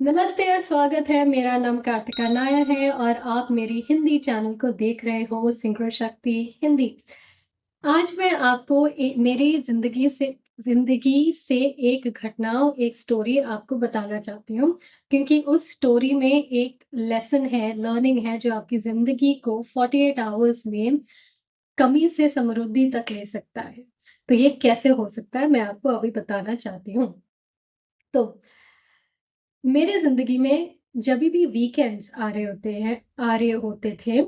नमस्ते और स्वागत है। मेरा नाम कार्तिका नायर है और आप मेरी हिंदी चैनल को देख रहे हो सिंक्रो शक्ति हिंदी। आज मैं आपको मेरी ज़िंदगी से एक घटना, एक स्टोरी आपको बताना चाहती हूँ, क्योंकि उस स्टोरी में एक लेसन है, लर्निंग है जो आपकी ज़िंदगी को 48 आवर्स में कमी से समृद्धि तक ले सकता है। तो ये कैसे हो सकता है, मैं आपको अभी बताना चाहती हूँ। तो मेरे ज़िंदगी में जभी भी वीकेंड्स आ रहे होते थे,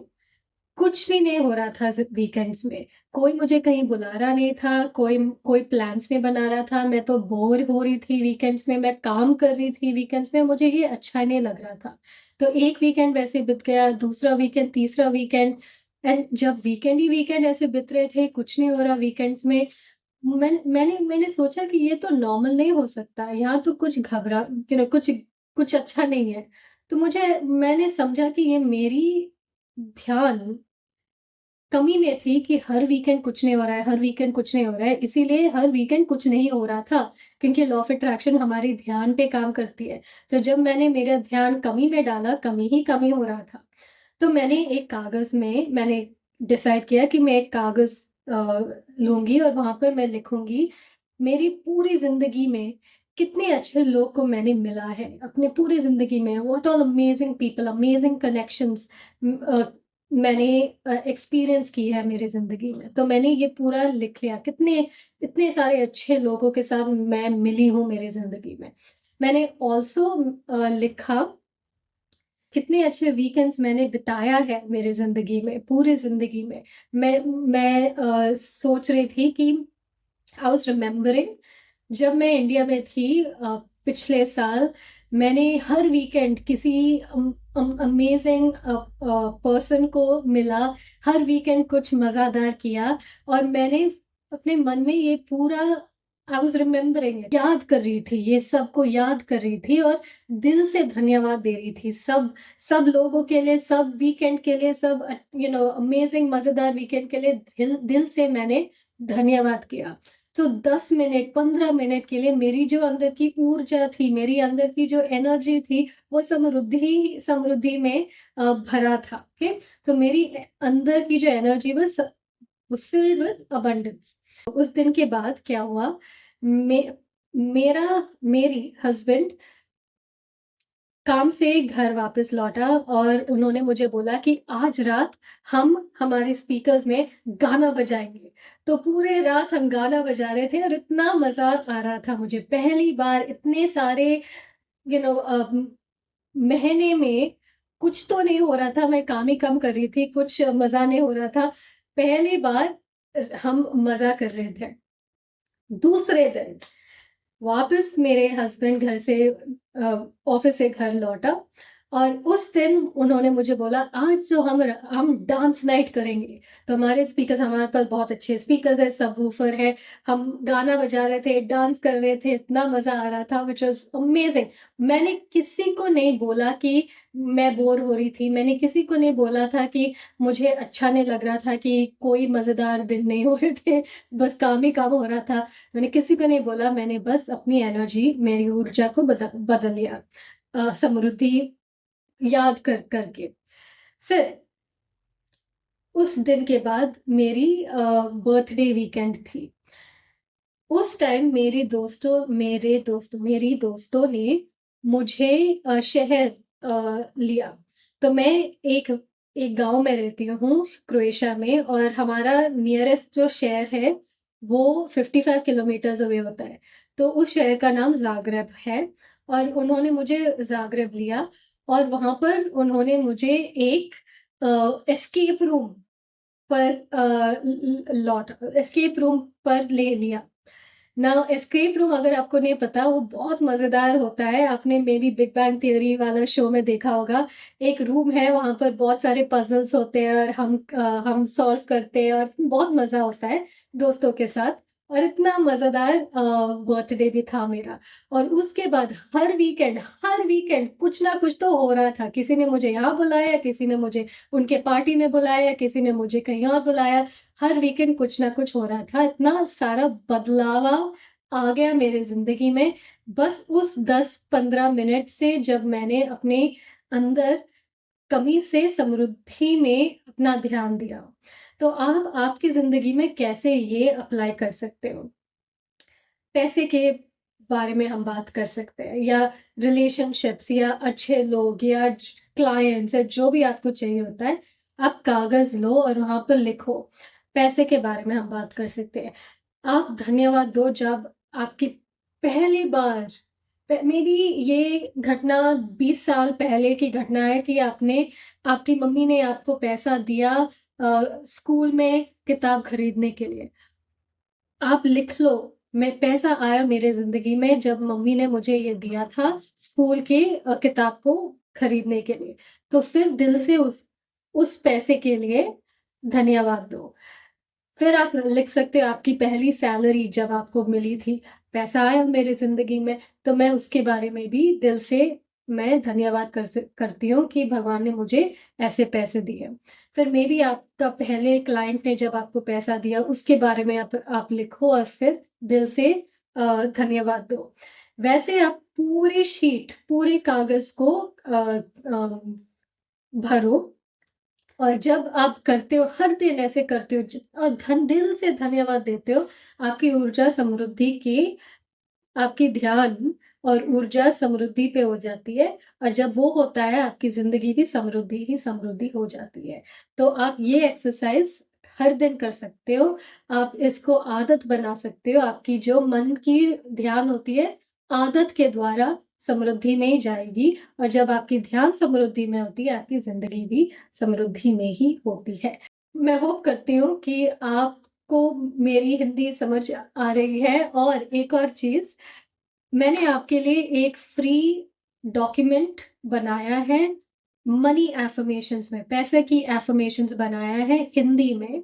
कुछ भी नहीं हो रहा था वीकेंड्स में। कोई मुझे कहीं बुला रहा नहीं था, कोई कोई प्लान्स नहीं बना रहा था। मैं तो बोर हो रही थी वीकेंड्स में, मैं काम कर रही थी वीकेंड्स में, मुझे ये अच्छा नहीं लग रहा था। तो एक वीकेंड वैसे बीत गया, दूसरा वीकेंड, तीसरा वीकेंड एंड जब वीकेंड ही वीकेंड ऐसे बीत रहे थे, कुछ नहीं हो रहा वीकेंड्स में, मैंने सोचा कि ये तो नॉर्मल नहीं हो सकता, यहाँ तो कुछ कुछ कुछ अच्छा नहीं है। तो मैंने समझा कि ये मेरी ध्यान कमी में थी कि हर वीकेंड कुछ नहीं हो रहा है, हर वीकेंड कुछ नहीं हो रहा है, इसीलिए हर वीकेंड कुछ नहीं हो रहा था, क्योंकि लॉ ऑफ अट्रैक्शन हमारे ध्यान पे काम करती है। तो जब मैंने मेरा ध्यान कमी में डाला, कमी ही कमी हो रहा था। तो मैंने डिसाइड किया कि मैं एक कागज़ लूँगी और वहाँ पर मैं लिखूँगी, मेरी पूरी ज़िंदगी में कितने अच्छे लोग को मैंने मिला है, अपने पूरी ज़िंदगी में what all amazing people, amazing connections मैंने एक्सपीरियंस की है मेरी ज़िंदगी में। तो मैंने ये पूरा लिख लिया, कितने इतने सारे अच्छे लोगों के साथ मैं मिली हूँ मेरी ज़िंदगी में। मैंने ऑल्सो लिखा कितने अच्छे वीकेंड्स मैंने बिताया है मेरी ज़िंदगी में, पूरी ज़िंदगी में। सोच रही थी कि आई वाज़ रिमेंबरिंग जब मैं इंडिया में थी पिछले साल, मैंने हर वीकेंड किसी अमेज़िंग पर्सन को मिला, हर वीकेंड कुछ मज़ादार किया और मैंने अपने मन में ये पूरा आई वाज़ रिमेंबरिंग इट, याद कर रही थी, ये सबको याद कर रही थी और दिल से धन्यवाद दे रही थी सब सब लोगों के लिए, सब वीकेंड के लिए, सब अमेज़िंग मज़ेदार वीकेंड के लिए दिल दिल से मैंने धन्यवाद किया। तो 10 मिनट, 15 मिनट के लिए मेरी जो अंदर की ऊर्जा थी, मेरी अंदर की जो एनर्जी थी, वो समृद्धि समृद्धि में भरा था, ओके? तो मेरी अंदर की जो energy was filled with abundance. उस दिन के बाद क्या हुआ, मे मेरा मेरी हस्बैंड काम से घर वापस लौटा और उन्होंने मुझे बोला कि आज रात हम हमारे स्पीकर्स में गाना बजाएँगे। तो पूरे रात हम गाना बजा रहे थे और इतना मज़ा आ रहा था मुझे। पहली बार इतने सारे यू नो अ, महीने में कुछ तो नहीं हो रहा था, मैं काम ही कम कर रही थी, कुछ मज़ा नहीं हो रहा था। पहली बार हम मज़ा कर रहे थे। दूसरे दिन वापस मेरे हस्बैंड घर से ऑफ़िस से घर लौटा और उस दिन उन्होंने मुझे बोला आज जो हम डांस नाइट करेंगे। तो हमारे पास बहुत अच्छे स्पीकर्स हैं, सबवूफ़र है, हम गाना बजा रहे थे, डांस कर रहे थे, इतना मज़ा आ रहा था व्हिच वाज़ अमेज़िंग। मैंने किसी को नहीं बोला कि मैं बोर हो रही थी, मैंने किसी को नहीं बोला था कि मुझे अच्छा नहीं लग रहा था, कि कोई मज़ेदार दिन नहीं हो रहे थे, बस काम ही काम हो रहा था। मैंने किसी को नहीं बोला, मैंने बस अपनी एनर्जी, मेरी ऊर्जा को बदल लिया समृद्धि याद करके। फिर उस दिन के बाद मेरी बर्थडे वीकेंड थी। उस टाइम मेरी दोस्तों ने मुझे शहर लिया। तो मैं एक एक गाँव में रहती हूँ क्रोएशिया में और हमारा नियरेस्ट जो शहर है, वो 55 किलोमीटर्स अवे होता है। तो उस शहर का नाम ज़ाग्रेब है और उन्होंने मुझे ज़ाग्रेब लिया और वहाँ पर उन्होंने मुझे एक एस्केप रूम पर एस्केप रूम पर ले लिया। नाउ एस्केप रूम अगर आपको नहीं पता, वो बहुत मज़ेदार होता है। आपने may be big bang theory वाला शो में देखा होगा। एक रूम है, वहाँ पर बहुत सारे पज़ल्स होते हैं और हम सॉल्व करते हैं और बहुत मज़ा होता है दोस्तों के साथ और इतना मज़ेदार बर्थडे भी था मेरा। और उसके बाद हर वीकेंड कुछ ना कुछ तो हो रहा था। किसी ने मुझे यहाँ बुलाया, किसी ने मुझे उनके पार्टी में बुलाया, किसी ने मुझे कहीं और बुलाया। हर वीकेंड कुछ ना कुछ हो रहा था। इतना सारा बदलावा आ गया मेरे ज़िंदगी में बस उस 10-15 मिनट से, जब मैंने अपने अंदर कमी से समृद्धि में अपना ध्यान दिया। तो आप आपकी ज़िंदगी में कैसे ये अप्लाई कर सकते हो? पैसे के बारे में हम बात कर सकते हैं, या रिलेशनशिप्स, या अच्छे लोग, या क्लाइंट्स, या जो भी आपको चाहिए होता है, आप कागज़ लो और वहाँ पर लिखो। पैसे के बारे में हम बात कर सकते हैं। आप धन्यवाद दो जब आपकी पहली बार, मे बी ये घटना 20 साल पहले की घटना है कि आपकी मम्मी ने आपको पैसा दिया स्कूल में किताब खरीदने के लिए। आप लिख लो, मैं पैसा आया मेरे ज़िंदगी में जब मम्मी ने मुझे ये दिया था स्कूल के किताब को खरीदने के लिए। तो फिर दिल से उस पैसे के लिए धन्यवाद दो। फिर आप लिख सकते हो आपकी पहली सैलरी जब आपको मिली थी, पैसा आया मेरे ज़िंदगी में, तो मैं उसके बारे में भी दिल से मैं धन्यवाद करती हूँ कि भगवान ने मुझे ऐसे पैसे दिए। फिर मेबी आपका पहले क्लाइंट ने जब आपको पैसा दिया, उसके बारे में आप लिखो और फिर दिल से धन्यवाद दो। वैसे आप पूरी शीट, पूरे कागज़ को भरो, और जब आप करते हो, हर दिन ऐसे करते हो और दिल से धन्यवाद देते हो, आपकी ऊर्जा समृद्धि की, आपकी ध्यान और ऊर्जा समृद्धि पे हो जाती है, और जब वो होता है आपकी ज़िंदगी भी समृद्धि ही समृद्धि हो जाती है। तो आप ये एक्सरसाइज़ हर दिन कर सकते हो, आप इसको आदत बना सकते हो, आपकी जो मन की ध्यान होती है, आदत के द्वारा समृद्धि में ही जाएगी, और जब आपकी ध्यान समृद्धि में होती है, आपकी ज़िंदगी भी समृद्धि में ही होती है। मैं होप करती हूँ कि आपको मेरी हिंदी समझ आ रही है, और एक और चीज़, मैंने आपके लिए एक फ्री डॉक्यूमेंट बनाया है, मनी एफर्मेशंस में, पैसे की एफर्मेशंस बनाया है हिंदी में,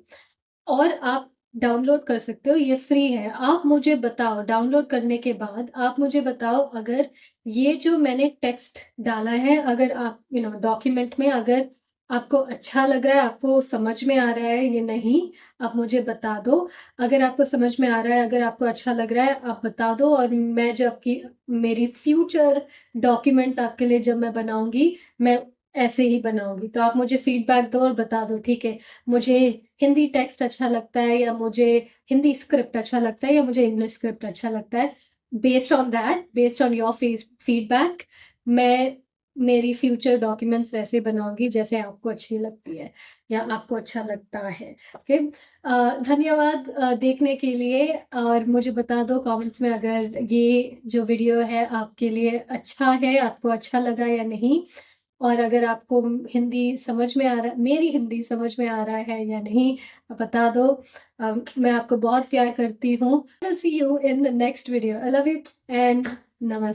और आप डाउनलोड कर सकते हो, ये फ्री है। आप मुझे बताओ, डाउनलोड करने के बाद आप मुझे बताओ, अगर ये जो मैंने टेक्स्ट डाला है, अगर आप डॉक्यूमेंट में, अगर आपको अच्छा लग रहा है, आपको समझ में आ रहा है या नहीं, आप मुझे बता दो। अगर आपको समझ में आ रहा है, अगर आपको अच्छा लग रहा है, आप बता दो, और मैं जब की मेरी फ्यूचर डॉक्यूमेंट्स आपके लिए जब मैं बनाऊँगी, मैं ऐसे ही बनाऊँगी। तो आप मुझे फीडबैक दो और बता दो, ठीक है? मुझे हिंदी टेक्स्ट अच्छा लगता है, या मुझे हिंदी स्क्रिप्ट अच्छा लगता है, या मुझे इंग्लिश स्क्रिप्ट अच्छा लगता है। Based on that, based on your feedback, मैं मेरी फ्यूचर डॉक्यूमेंट्स वैसे बनाऊँगी जैसे आपको अच्छी लगती है या आपको अच्छा लगता है। ओके? धन्यवाद देखने के लिए, और मुझे बता दो कमेंट्स में अगर ये जो वीडियो है आपके लिए अच्छा है, आपको अच्छा लगा या नहीं। और अगर आपको हिंदी समझ में आ रहा, मेरी हिंदी समझ में आ रहा है या नहीं, बता दो। मैं आपको बहुत प्यार करती हूँ। Will see you in the next video. I love you and नमस्ते।